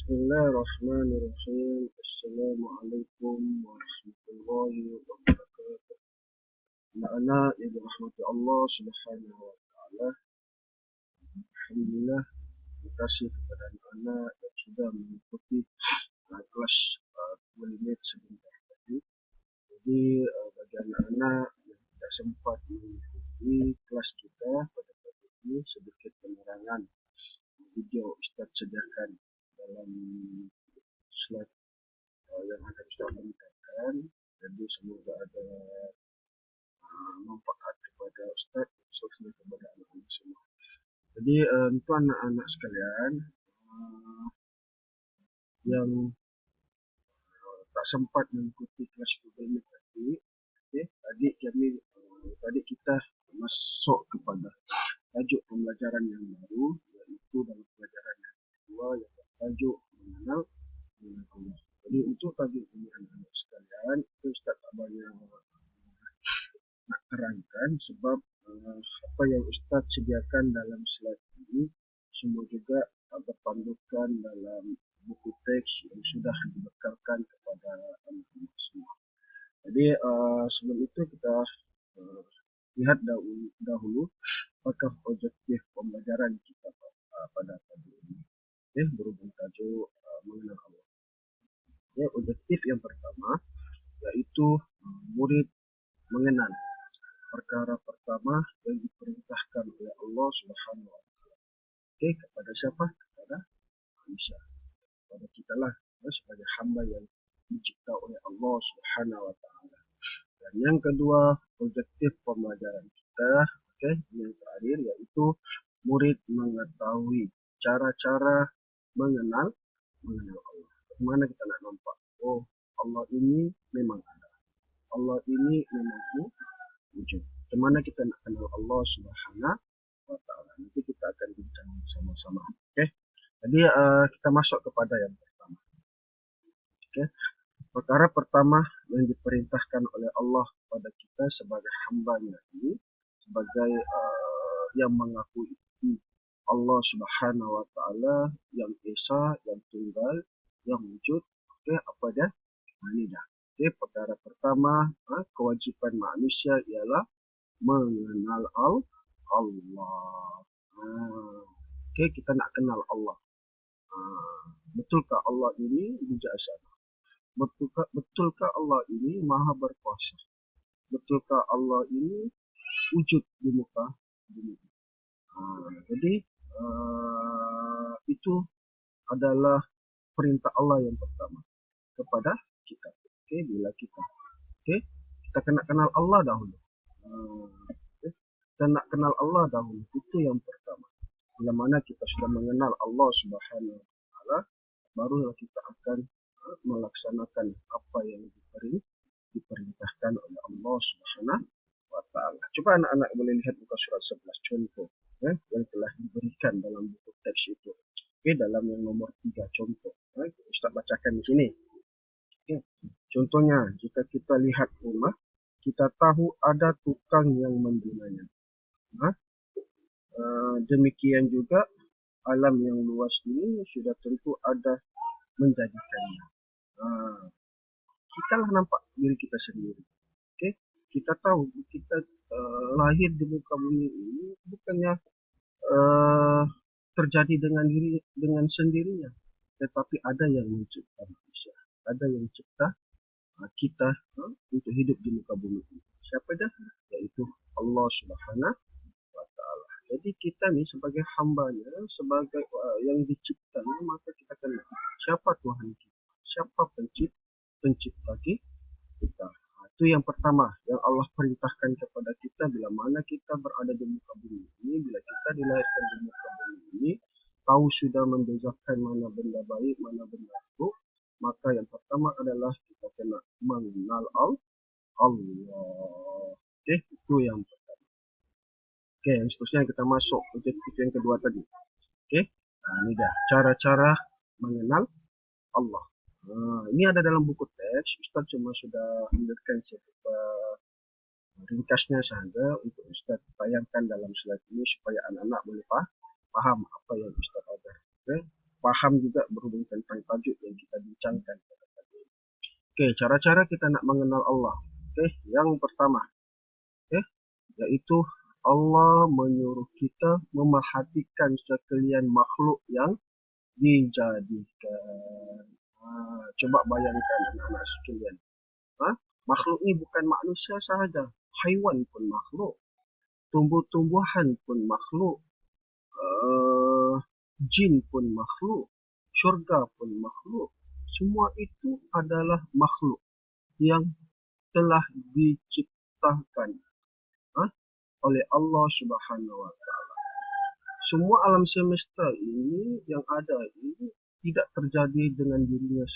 Bismillahirrahmanirrahim. Assalamualaikum warahmatullahi wabarakatuh. Anak-anak yang dirahmati Allah Subhanahu wa taala. Alhamdulillah, terima kasih kepada anak-anak yang sudah mengikuti kelas 2 minit sebentar tadi. Jadi bagi anak-anak yang tidak sempat mengikuti kelas kita pada pagi ini, sedikit penerangan video Ustaz sediakan dalam slide yang akan Ustaz berikan. Jadi semoga ada manfaat kepada Ustaz, khususnya kepada anak-anak semua. Jadi untuk anak-anak sekalian yang tak sempat mengikuti kelas ini tadi, tadi kita masuk kepada tajuk pembelajaran yang baru, yaitu dalam pelajaran yang kedua yang bertajuk mengenal Allah. Jadi untuk tajuk ini anak-anak sekalian, itu Ustaz tak banyak nak terangkan sebab apa yang Ustaz sediakan dalam slide ini semua juga berpandukan dalam buku teks yang sudah dibekalkan kepada anak-anak semua. Jadi sebelum itu kita lihat dahulu apakah objektif pembelajaran kita pada tajuk ini. Berhubung tajuk mengenal Allah. Objektif yang pertama yaitu murid mengenal perkara pertama yang diperintahkan oleh Allah Subhanahu wa taala. Kepada siapa? Kepada manusia. Kepada kita lah sebagai hamba yang dicipta oleh Allah Subhanahu wa taala. Dan yang kedua, objektif pembelajaran kita, yang terakhir yaitu murid mengetahui cara-cara mengenal Allah. Bagaimana kita nak nampak? Oh, Allah ini memang ada. Allah ini memang wujud. Bagaimana kita nak kenal Allah Subhanahu wa taala? Nanti kita akan bincang sama-sama. Jadi kita masuk kepada yang pertama. Perkara pertama yang diperintahkan oleh Allah kepada kita sebagai hamba-Nya ini, sebagai yang mengakui Allah Subhanahu wa taala yang esa, yang tunggal, yang wujud. Apa dia? Ini dah. Perkara pertama, kewajiban manusia ialah mengenal Allah. Kita nak kenal Allah. Betulkah Allah ini bijaksana? Betulkah Allah ini maha berkuasa? Betulkah Allah ini wujud di muka bumi? Jadi itu adalah perintah Allah yang pertama kepada kita. Bila kita kena kenal Allah dahulu. Kita nak kenal Allah dahulu. Itu yang pertama. Bila mana kita sudah mengenal Allah Subhanahu wa taala, barulah kita akan melaksanakan apa yang diperintahkan oleh Allah Subhanahu wa taala. Coba anak-anak boleh lihat muka surat 11 contoh yang telah diberikan dalam buku teks itu. Dalam yang nomor 3 contoh. Ustaz bacakan di sini. Contohnya, jika kita lihat rumah, kita tahu ada tukang yang membinanya. Demikian juga alam yang luas ini sudah tentu ada menjadikannya. Kita lah nampak diri kita sendiri. Kita tahu kita lahir di muka bumi ini bukannya terjadi dengan sendirinya, tetapi ada yang mencipta manusia, ada yang mencipta kita untuk hidup di muka bumi ini. Siapa dia? Yaitu Allah Subhanahu wa taala. Jadi kita ni sebagai hamba-Nya, sebagai yang diciptanya, maka kita kenal siapa Tuhan kita, siapa pencipta kita. Itu yang pertama yang Allah perintahkan kepada kita bila mana kita berada di muka bumi ini, bila kita dilahirkan di muka bumi ini, tahu sudah membezakan mana benda baik, mana benda buruk, maka yang pertama adalah kita kena mengenal Allah. Itu yang pertama. Yang seterusnya kita masuk objektif yang kedua tadi. Ini dah cara-cara mengenal Allah. Ini ada dalam buku teks. Ustaz cuma sudah ambilkan ringkasnya saja untuk Ustaz tayangkan dalam slide ini supaya anak-anak boleh faham apa yang Ustaz ajar. paham juga berhubung tentang tajuk yang kita bincangkan. Oke, cara-cara kita nak mengenal Allah. Oke, yang pertama, oke, yaitu Allah menyuruh kita memerhatikan sekalian makhluk yang dijadikan. Coba bayangkan anak-anak sekalian. Makhluk ini bukan manusia sahaja. Haiwan pun makhluk. Tumbuh-tumbuhan pun makhluk. Jin pun makhluk. Syurga pun makhluk. Semua itu adalah makhluk yang telah diciptakan oleh Allah Subhanahu wa Ta'ala. Semua alam semesta ini yang ada ini tidak terjadi dengan dirinya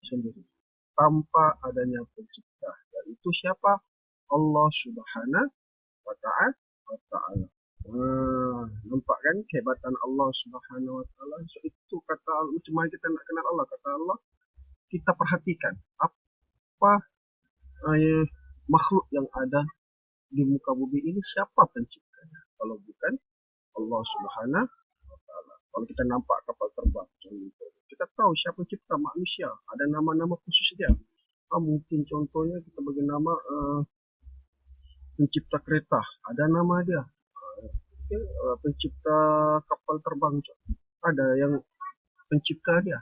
sendiri, tanpa adanya pencipta. Yaitu siapa? Allah Subhanahu wa Ta'ala. Nampak kan kehebatan Allah Subhanahu wa Ta'ala? So, itu kata Allah, macam mana kita nak kenal Allah? Kata Allah, kita perhatikan apa makhluk yang ada di muka bumi ini, siapa penciptanya? Kalau bukan Allah Subhanahu wa Ta'ala. Kalau kita nampak kapal terbang, kita tahu siapa cipta manusia. Ada nama-nama khusus dia. Mungkin contohnya kita bagi nama pencipta kereta, ada nama dia. Pencipta kapal terbang, ada yang pencipta dia.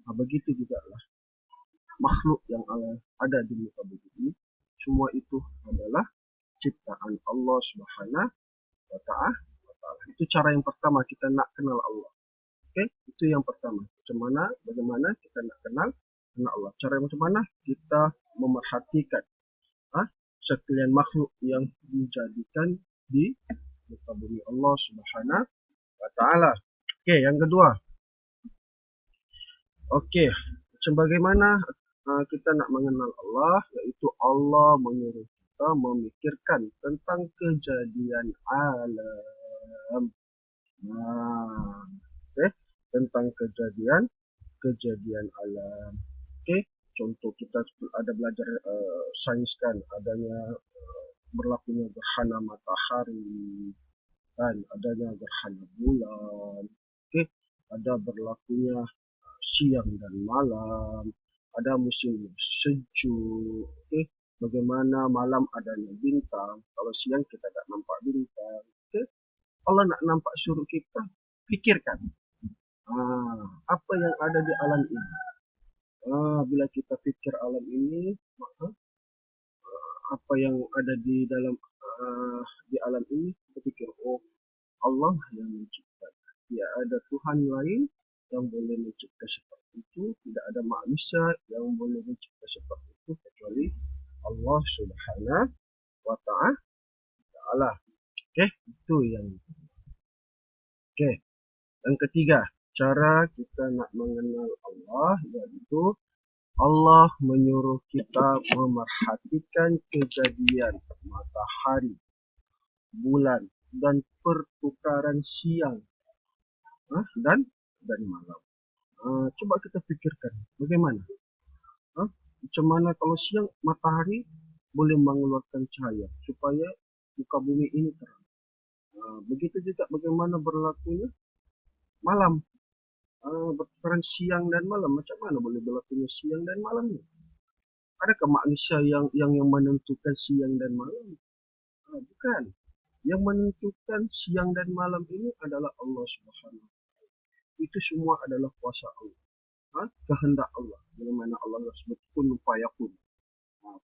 Begitu juga lah makhluk yang ada di muka bumi ini, semua itu adalah ciptaan Allah Subhanahu wa Ta'ala. Itu cara yang pertama kita nak kenal Allah. Oke, itu yang pertama. Bagaimana kita nak kenal Allah? Cara macam mana? Kita memerhatikan sekalian makhluk yang dijadikan di muka bumi Allah Subhanahu wa Ta'ala. Oke, yang kedua. Oke, sebagaimana kita nak mengenal Allah, yaitu Allah menyuruh kita memikirkan tentang kejadian alam. Tentang kejadian alam. Contoh kita ada belajar sains kan, adanya berlakunya gerhana matahari dan adanya gerhana bulan. Ada berlakunya siang dan malam, ada musim sejuk. Bagaimana malam adanya bintang, kalau siang kita tak nampak bintang. Allah nak nampak suruh kita fikirkan apa yang ada di alam ini. Bila kita fikir alam ini, maka apa yang ada di dalam di alam ini, kita fikir, oh, Allah yang mencipta. Tidak ada Tuhan lain yang boleh mencipta seperti itu. Tidak ada manusia yang boleh mencipta seperti itu kecuali Allah Subhanahu wa Ta'ala. Itu yang yang ketiga, cara kita nak mengenal Allah, yaitu Allah menyuruh kita memerhatikan kejadian matahari, bulan, dan pertukaran siang dan malam. Coba kita fikirkan bagaimana. Macam mana kalau siang matahari boleh mengeluarkan cahaya supaya muka bumi ini terang. Begitu juga bagaimana berlakunya malam. Bertukaran siang dan malam, macam mana boleh berlakunya siang dan malam ini? Adakah manusia yang menentukan siang dan malam? Bukan. Yang menentukan siang dan malam ini adalah Allah Subhanahu wa Ta'ala. Itu semua adalah kuasa Allah, kehendak Allah. Bagaimana Allah sebut kun fayakun.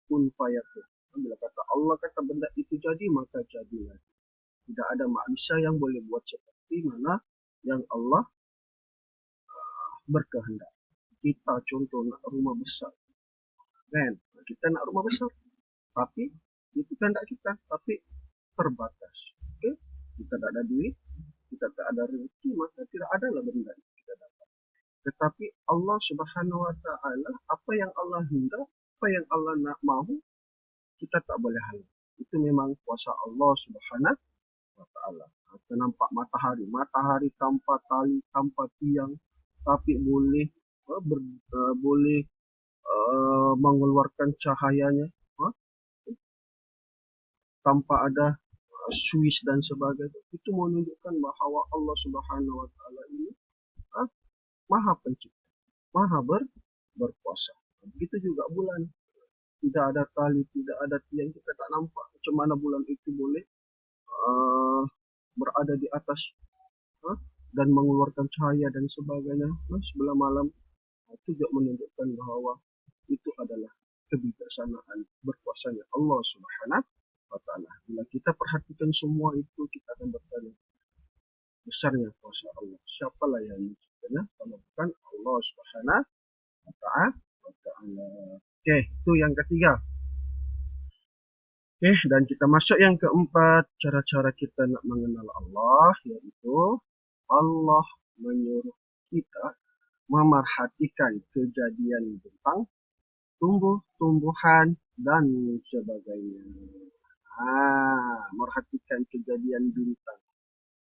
Kun fayakun. Bila kata Allah kata benda itu jadi, maka jadilah. Tidak ada manusia yang boleh buat seperti mana yang Allah berkehendak. Kita contoh nak rumah besar, kan? Kita nak rumah besar, tapi itu kehendak kita, tapi terbatas. Kita tak ada duit, kita tak ada rezeki, maka tidak adalah benda yang kita dapat. Tetapi Allah Subhanahu wa Ta'ala, apa yang Allah hendak, apa yang Allah nak mahu, kita tak boleh halang. Itu memang kuasa Allah Subhanahu wa Ta'ala. Kita nampak matahari tanpa tali, tanpa tiang, tapi boleh mengeluarkan cahayanya tanpa ada switch dan sebagainya. Itu menunjukkan bahawa Allah Subhanahu wa Ta'ala ini Maha Pencipta, Maha berkuasa. Begitu juga bulan. Tidak ada tali, tidak ada tiang, kita tak nampak macam mana bulan itu boleh berada di atas dan mengeluarkan cahaya dan sebagainya sebelah malam. Itu juga menunjukkan bahwa itu adalah kebijaksanaan berkuasanya Allah Subhanahu wa Ta'ala. Bila kita perhatikan semua itu, kita akan bertanya, besarnya kuasa Allah. Siapalah yang menciptanya kalau bukan Allah Subhanahu wa Ta'ala. Oke, itu yang ketiga. Oke, dan kita masuk yang keempat, cara-cara kita nak mengenal Allah, yaitu Allah menyuruh kita memerhatikan kejadian tentang tumbuh-tumbuhan dan sebagainya. Merhatikan kejadian bintang.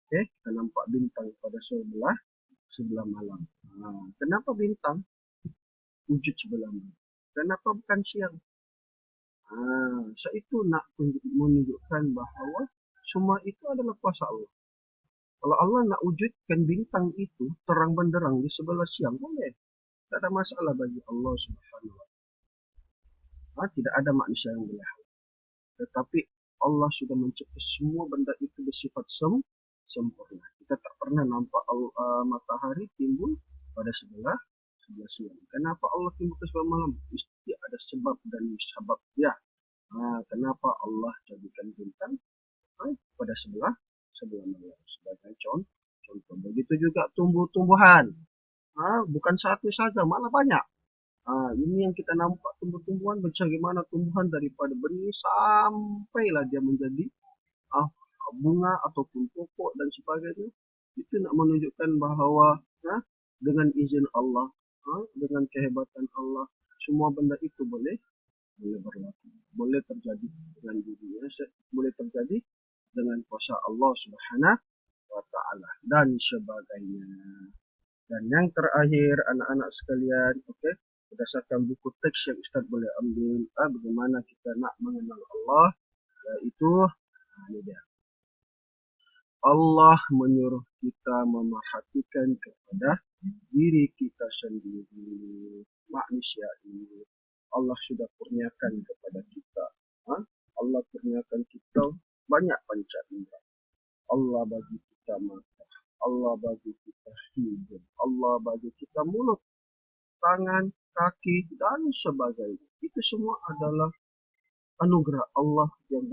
Oke, kita nampak bintang pada sebelah malam. Kenapa bintang wujud sebelah malam? Kenapa bukan siang? Itu nak menunjukkan bahawa semua itu adalah kuasa Allah. Kalau Allah nak wujudkan bintang itu terang benderang di sebelah siang, boleh. Tak ada masalah bagi Allah Subhanahu wa Ta'ala. Tidak ada manusia yang boleh. Tetapi Allah sudah mencipta semua benda itu bersifat sempurna. Kita tak pernah nampak matahari timbul pada sebelah siang. Kenapa Allah timbul ke sebelah malam? Mesti ada sebab dan sebab dia. Kenapa Allah jadikan bintang pada sebelah malam sebagai contoh. Begitu juga tumbuh-tumbuhan. Bukan satu saja, malah banyak. Ini yang kita nampak tumbuh-tumbuhan, bagaimana tumbuhan daripada benih sampailah dia menjadi bunga ataupun pokok dan sebagainya. Itu nak menunjukkan bahawa dengan izin Allah, dengan kehebatan Allah, semua benda itu boleh berlaku, boleh terjadi dengan dirinya, boleh terjadi dengan kuasa Allah Subhanahu wa Ta'ala dan sebagainya. Dan yang terakhir, anak-anak sekalian, berdasarkan buku teks yang Ustaz boleh ambil, bagaimana kita nak mengenal Allah, yaitu ini dia. Allah menyuruh kita memerhatikan kepada diri kita sendiri, manusia ini. Allah sudah kurniakan kepada kita. Allah kurniakan kita banyak panca indera. Allah bagi kita mata. Allah bagi kita hidung. Allah bagi kita mulut, tangan, kaki, dan sebagainya. Itu semua adalah anugerah Allah yang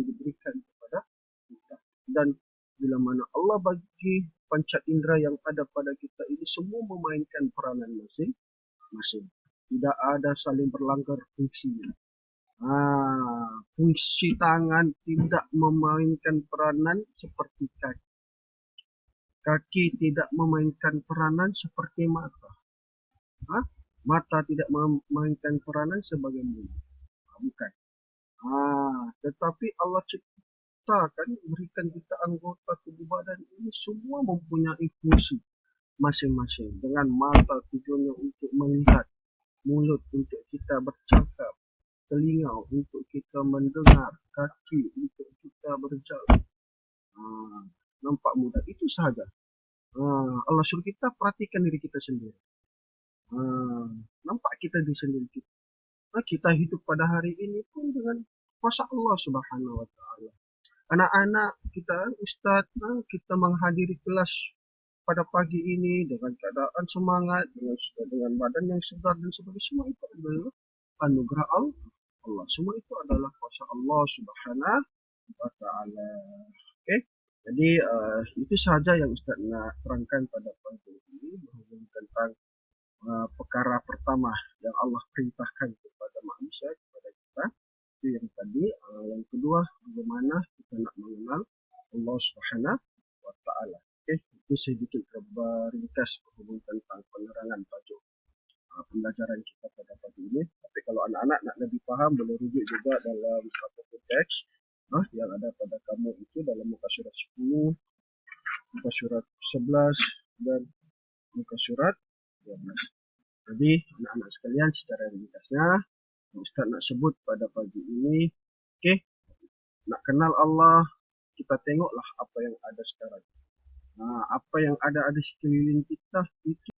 diberikan kepada kita. Dan bila mana Allah bagi panca indera yang ada pada kita ini semua memainkan peranan masing-masing. Tidak ada saling berlanggar fungsinya. Fungsi tangan tidak memainkan peranan seperti kaki. Kaki tidak memainkan peranan seperti mata. Mata tidak memainkan peranan sebagai mulut. Bukan. Tetapi Allah ciptakan, berikan kita anggota tubuh badan ini semua mempunyai fungsi masing-masing. Dengan mata tujuannya untuk melihat, mulut untuk kita bercakap, telinga untuk kita mendengar, kaki untuk kita berjalan. Nampak mudah, itu sahaja. Allah suruh kita perhatikan diri kita sendiri. Nampak kita diri sendiri kita. Kita hidup pada hari ini pun dengan kuasa Allah Subhanahu wa Ta'ala. Anak-anak kita, Ustaz, kita menghadiri kelas pada pagi ini dengan keadaan semangat, dengan badan yang segar dan sebagainya. Semua itu adalah anugerah Allah. Semua itu adalah kuasa Allah Subhanahu wa Ta'ala. Jadi itu sahaja yang Ustaz nak terangkan pada pagi ini berhubung tentang perkara pertama yang Allah perintahkan kepada manusia, kepada kita. Itu yang tadi. Yang kedua, bagaimana kita nak mengenal Allah Subhanahu wa Ta'ala. Itu sedikit ringkas berhubung tentang penerangan tajuk pembelajaran kita pada pagi ini. Tapi kalau anak-anak nak lebih faham, boleh rujuk juga dalam buku teks yang ada pada kamu itu dalam muka surat 10, muka surat 11 dan muka surat 12. Jadi anak-anak sekalian, secara ringkasnya Ustaz nak sebut pada pagi ini, nak kenal Allah, kita tengoklah apa yang ada sekarang. Apa yang ada di sekeliling kita itu